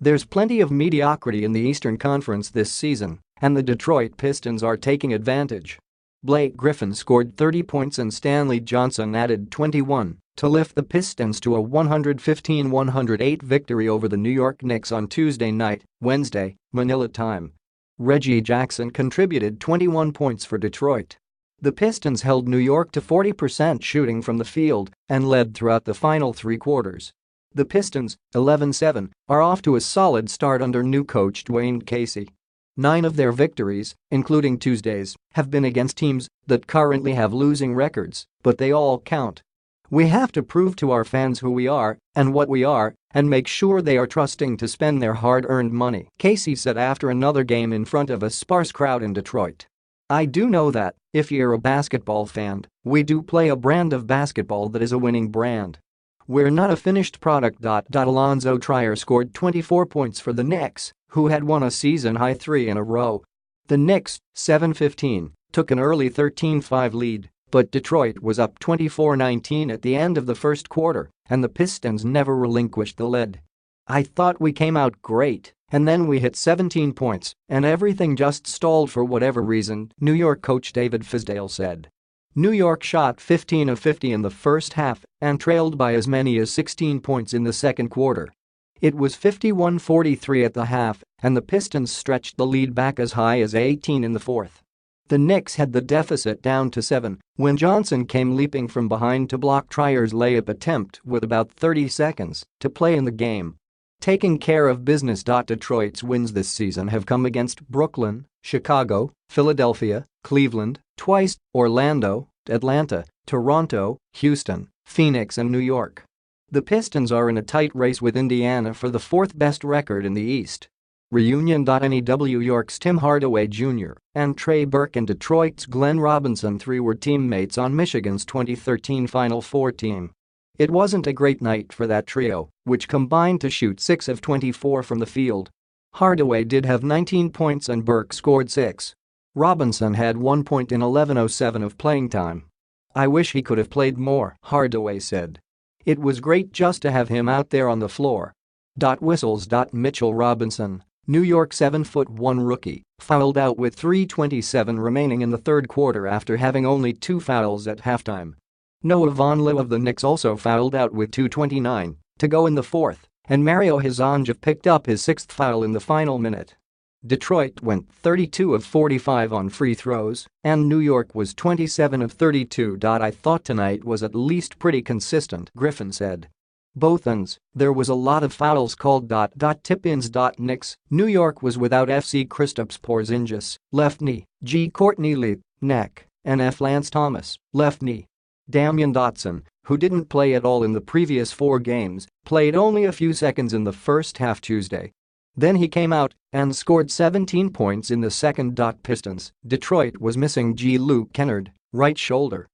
There's plenty of mediocrity in the Eastern Conference this season, and the Detroit Pistons are taking advantage. Blake Griffin scored 30 points and Stanley Johnson added 21 to lift the Pistons to a 115-108 victory over the New York Knicks on Tuesday night, Wednesday, Manila time. Reggie Jackson contributed 21 points for Detroit. The Pistons held New York to 40% shooting from the field and led throughout the final three quarters. The Pistons, 11-7, are off to a solid start under new coach Dwane Casey. 9 of their victories, including Tuesday's, have been against teams that currently have losing records, but they all count. We have to prove to our fans who we are and what we are and make sure they are trusting to spend their hard-earned money, Casey said after another game in front of a sparse crowd in Detroit. I do know that, if you're a basketball fan, we do play a brand of basketball that is a winning brand. We're not a finished product. Alonzo Trier scored 24 points for the Knicks, who had won a season-high 3 in a row. The Knicks, 7-15, took an early 13-5 lead, but Detroit was up 24-19 at the end of the first quarter, and the Pistons never relinquished the lead. I thought we came out great, and then we hit 17 points, and everything just stalled for whatever reason, New York coach David Fizdale said. New York shot 15 of 50 in the first half and trailed by as many as 16 points in the second quarter. It was 51-43 at the half, and the Pistons stretched the lead back as high as 18 in the fourth. The Knicks had the deficit down to 7 when Johnson came leaping from behind to block Trier's layup attempt with about 30 seconds to play in the game. Taking care of business. Detroit's wins this season have come against Brooklyn, Chicago, Philadelphia, Cleveland, twice, Orlando, Atlanta, Toronto, Houston, Phoenix and New York. The Pistons are in a tight race with Indiana for the fourth best record in the East. Reunion. New York's Tim Hardaway Jr. and Trey Burke and Detroit's Glenn Robinson III were teammates on Michigan's 2013 Final Four team. It wasn't a great night for that trio, which combined to shoot 6 of 24 from the field. Hardaway did have 19 points and Burke scored 6. Robinson had 1 point in 11:07 of playing time. I wish he could have played more, Hardaway said. It was great just to have him out there on the floor. Whistles. Mitchell Robinson, New York 7'1" rookie, fouled out with 3:27 remaining in the third quarter after having only 2 fouls at halftime. Noah Vonleh of the Knicks also fouled out with 2:29 to go in the fourth, and Mario Hezonja picked up his 6th foul in the final minute. Detroit went 32 of 45 on free throws, and New York was 27 of 32. I thought tonight was at least pretty consistent, Griffin said. Both ends, there was a lot of fouls called. Tip-ins. Knicks, New York was without FC Kristaps Porzingis, left knee, G. Courtney Lee, neck, and F. Lance Thomas, left knee. Damian Dotson, who didn't play at all in the previous 4 games, played only a few seconds in the first half Tuesday. Then he came out and scored 17 points in the second. Pistons, Detroit was missing G. Luke Kennard, right shoulder,